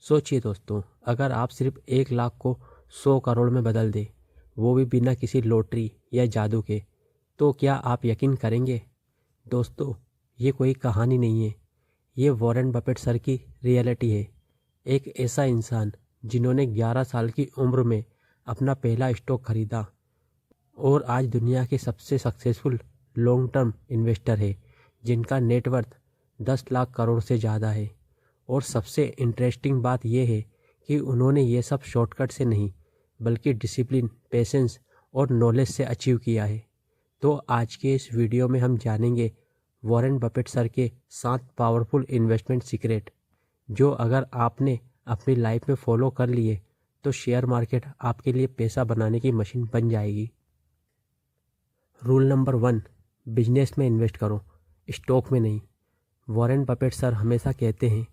सोचिए दोस्तों, अगर आप सिर्फ 1 लाख को 100 करोड़ में बदल दें, वो भी बिना किसी लॉटरी या जादू के, तो क्या आप यकीन करेंगे? दोस्तों, ये कोई कहानी नहीं है, ये वॉरेन बफेट सर की रियलिटी है। एक ऐसा इंसान जिन्होंने 11 साल की उम्र में अपना पहला स्टॉक खरीदा और आज दुनिया के सबसे सक्सेसफुल लॉन्ग टर्म इन्वेस्टर है, जिनका नेटवर्थ 10 लाख करोड़ से ज़्यादा है। और सबसे इंटरेस्टिंग बात यह है कि उन्होंने ये सब शॉर्टकट से नहीं, बल्कि डिसिप्लिन, पेशेंस और नॉलेज से अचीव किया है। तो आज के इस वीडियो में हम जानेंगे वॉरेन बफेट सर के 7 पावरफुल इन्वेस्टमेंट सीक्रेट, जो अगर आपने अपनी लाइफ में फॉलो कर लिए तो शेयर मार्केट आपके लिए पैसा बनाने की मशीन बन जाएगी। रूल नंबर 1, बिजनेस में इन्वेस्ट करो, स्टॉक में नहीं। वॉरेन बफेट सर हमेशा कहते हैं,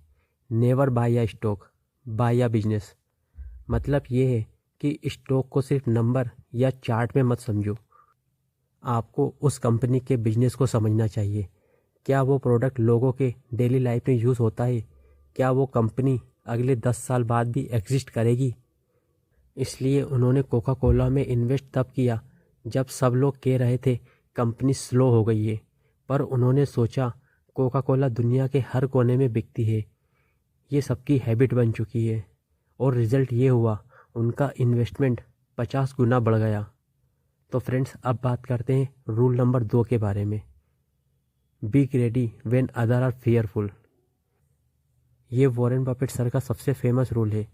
never buy a stock, buy a business. मतलब ये है कि स्टॉक को सिर्फ नंबर या चार्ट में मत समझो, आपको उस कंपनी के बिजनेस को समझना चाहिए। क्या वो प्रोडक्ट लोगों के डेली लाइफ में यूज़ होता है? क्या वो कंपनी अगले 10 साल बाद भी एग्जिस्ट करेगी? इसलिए उन्होंने कोका कोला में इन्वेस्ट तब किया जब सब लोग कह रहे थे कंपनी स्लो हो गई है, पर उन्होंने सोचा कोका कोला दुनिया के हर कोने में बिकती है, ये सबकी हैबिट बन चुकी है। और रिज़ल्ट ये हुआ, उनका इन्वेस्टमेंट 50 गुना बढ़ गया। तो फ्रेंड्स, अब बात करते हैं रूल नंबर 2 के बारे में। Be ready when other are fearful. ये वॉरेन बफेट सर का सबसे फेमस रूल है।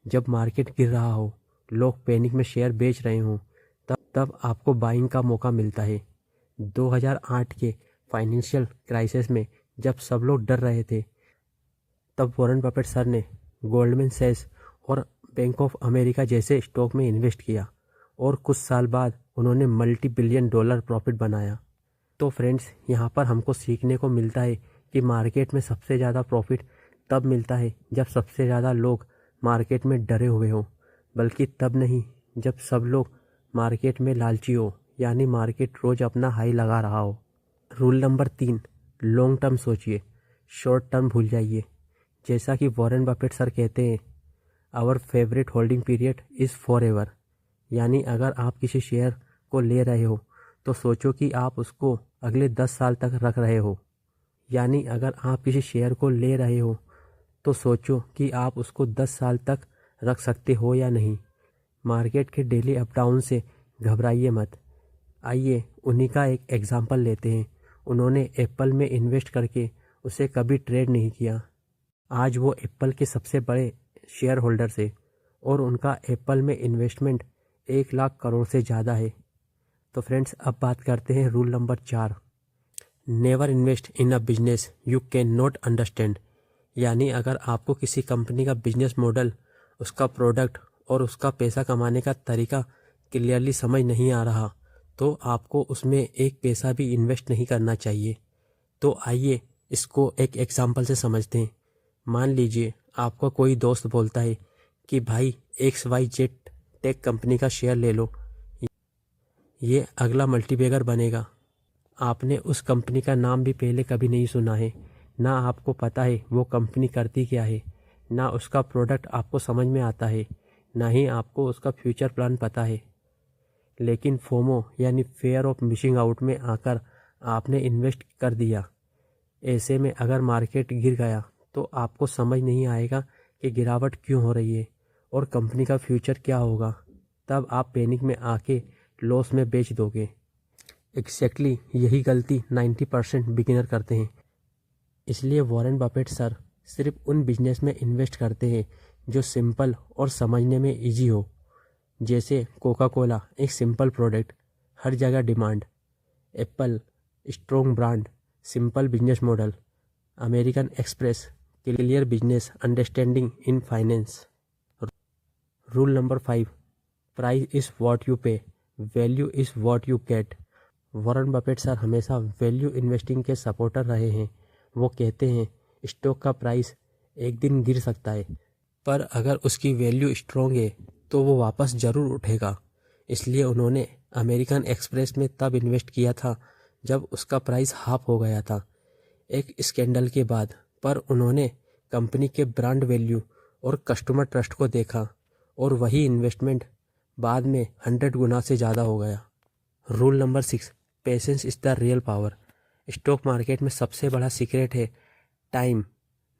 जब मार्केट गिर रहा हो, लोग पैनिक में शेयर बेच रहे हों, तब आपको बाइंग का मौका मिलता है। 2008 के फाइनेंशियल क्राइसिस में जब सब लोग डर रहे थे, तब वॉरेन बफेट सर ने गोल्डमैन सैक्स और बैंक ऑफ अमेरिका जैसे स्टॉक में इन्वेस्ट किया और कुछ साल बाद उन्होंने मल्टी बिलियन डॉलर प्रॉफिट बनाया। तो फ्रेंड्स, यहाँ पर हमको सीखने को मिलता है कि मार्केट में सबसे ज़्यादा प्रॉफिट तब मिलता है जब सबसे ज़्यादा लोग मार्केट में डरे हुए हों, बल्कि तब नहीं जब सब लोग मार्केट में लालची हो, यानी मार्केट रोज़ अपना हाई लगा रहा हो। रूल नंबर 3, लॉन्ग टर्म सोचिए, शॉर्ट टर्म भूल जाइए। जैसा कि वॉरेन बफेट सर कहते हैं, our favourite holding period is forever. यानी अगर आप किसी शेयर को ले रहे हो तो सोचो कि आप उसको अगले 10 साल तक रख रहे हो। यानी अगर आप किसी शेयर को ले रहे हो तो सोचो कि आप उसको 10 साल तक रख सकते हो या नहीं। मार्केट के डेली अप डाउन से घबराइए मत। आइए उन्हीं का एक एग्जांपल लेते हैं। उन्होंने एप्पल में इन्वेस्ट करके उसे कभी ट्रेड नहीं किया। आज वो एप्पल के सबसे बड़े शेयर होल्डर थे और उनका एप्पल में इन्वेस्टमेंट 1 लाख करोड़ से ज़्यादा है। तो फ्रेंड्स, अब बात करते हैं rule number 4, never invest in a business you can not understand. यानी अगर आपको किसी कंपनी का बिजनेस मॉडल, उसका प्रोडक्ट और उसका पैसा कमाने का तरीका क्लियरली समझ नहीं आ रहा, तो आपको उसमें एक पैसा भी इन्वेस्ट नहीं करना चाहिए। तो आइए इसको एक एग्जांपल से समझते हैं। मान लीजिए आपका कोई दोस्त बोलता है कि भाई XYZ टेक कंपनी का शेयर ले लो, ये अगला मल्टीबैगर बनेगा। आपने उस कंपनी का नाम भी पहले कभी नहीं सुना है, ना आपको पता है वो कंपनी करती क्या है, ना उसका प्रोडक्ट आपको समझ में आता है, ना ही आपको उसका फ्यूचर प्लान पता है। लेकिन फोमो यानी फेयर ऑफ मिसिंग आउट में आकर आपने इन्वेस्ट कर दिया। ऐसे में अगर मार्केट गिर गया तो आपको समझ नहीं आएगा कि गिरावट क्यों हो रही है और कंपनी का फ्यूचर क्या होगा। तब आप पैनिक में आके लॉस में बेच दोगे। एग्जैक्टली यही गलती 90% बिगिनर करते हैं। इसलिए वॉरेन बफेट सर सिर्फ उन बिजनेस में इन्वेस्ट करते हैं जो सिंपल और समझने में इजी हो। जैसे कोका कोला एक सिंपल प्रोडक्ट, हर जगह demand. Apple strong brand, simple business model. American Express clear business understanding in finance. Rule number 5, price is what you pay, value is what you get. Warren Buffett sir हमेशा value investing के supporter रहे हैं। वो कहते हैं stock का price एक दिन गिर सकता है, पर अगर उसकी वैल्यू स्ट्रॉन्ग है तो वो वापस ज़रूर उठेगा। इसलिए उन्होंने अमेरिकन एक्सप्रेस में तब इन्वेस्ट किया था जब उसका प्राइस हाफ हो गया था, एक स्कैंडल के बाद। पर उन्होंने कंपनी के ब्रांड वैल्यू और कस्टमर ट्रस्ट को देखा और वही इन्वेस्टमेंट बाद में 100 गुना से ज़्यादा हो गया। Rule number 6, patience is the real power. Stock market में सबसे बड़ा सीक्रेट है टाइम,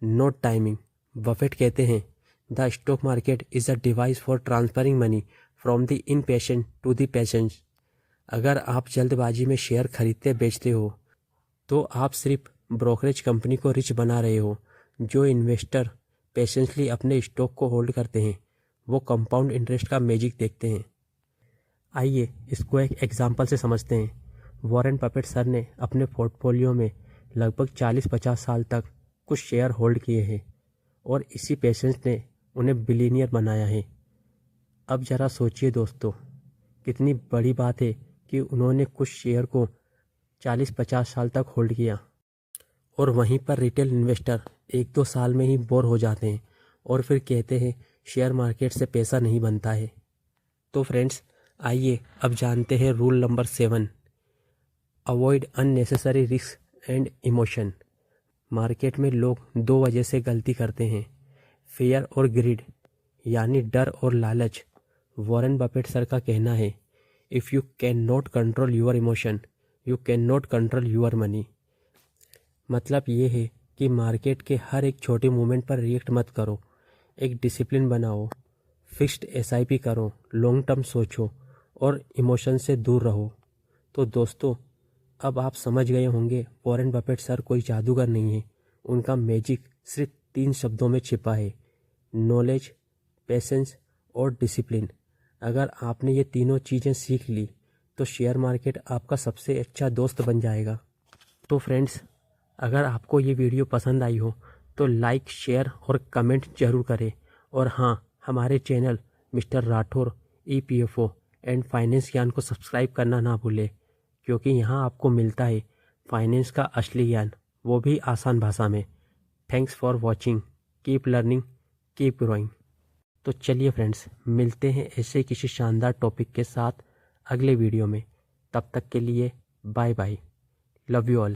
नॉट टाइमिंग। बफेट कहते हैं the stock market is a device for transferring money from the impatient to the patience. अगर आप जल्दबाजी में शेयर खरीदते बेचते हो तो आप सिर्फ ब्रोकरेज कंपनी को रिच बना रहे हो। जो इन्वेस्टर पेशेंसली अपने स्टॉक को होल्ड करते हैं वो कंपाउंड इंटरेस्ट का मैजिक देखते हैं। आइए इसको एक एग्जांपल से समझते हैं। वॉरेन बफेट सर ने अपने पोर्टफोलियो में लगभग 40-50 साल तक कुछ शेयर होल्ड किए हैं और इसी पेशेंस ने उन्हें बिलीनियर बनाया है। अब ज़रा सोचिए दोस्तों, कितनी बड़ी बात है कि उन्होंने कुछ शेयर को 40-50 साल तक होल्ड किया। और वहीं पर रिटेल इन्वेस्टर 1-2 साल में ही बोर हो जाते हैं और फिर कहते हैं शेयर मार्केट से पैसा नहीं बनता है। तो फ्रेंड्स, आइए अब जानते हैं rule number 7, avoid unnecessary risk and emotion. Market में लोग 2 वजह से गलती करते हैं, फेयर और ग्रीड, यानी डर और लालच। वॉरेन बफेट सर का कहना है if you can not control your emotion you can not control your money. मतलब ये है कि मार्केट के हर एक छोटे मूवमेंट पर रिएक्ट मत करो, एक डिसिप्लिन बनाओ, फिक्स्ड एसआईपी करो, लॉन्ग टर्म सोचो और इमोशन से दूर रहो। तो दोस्तों, अब आप समझ गए होंगे वॉरेन बफेट सर कोई जादूगर नहीं है। उनका मैजिक सिर्फ 3 शब्दों में छिपा है, नॉलेज, पेशेंस और डिसिप्लिन। अगर आपने ये तीनों चीज़ें सीख ली तो शेयर मार्केट आपका सबसे अच्छा दोस्त बन जाएगा। तो फ्रेंड्स, अगर आपको ये वीडियो पसंद आई हो तो लाइक, शेयर और कमेंट ज़रूर करें। और हाँ, हमारे channel mister Rathore EPFO and finance ज्ञान को सब्सक्राइब करना ना भूलें, क्योंकि यहाँ आपको मिलता है फाइनेंस का असली ज्ञान, वो भी आसान भाषा में। Thanks for watching, keep learning, keep growing. तो चलिए फ्रेंड्स, मिलते हैं ऐसे किसी शानदार टॉपिक के साथ अगले वीडियो में। तब तक के लिए bye bye, love you all.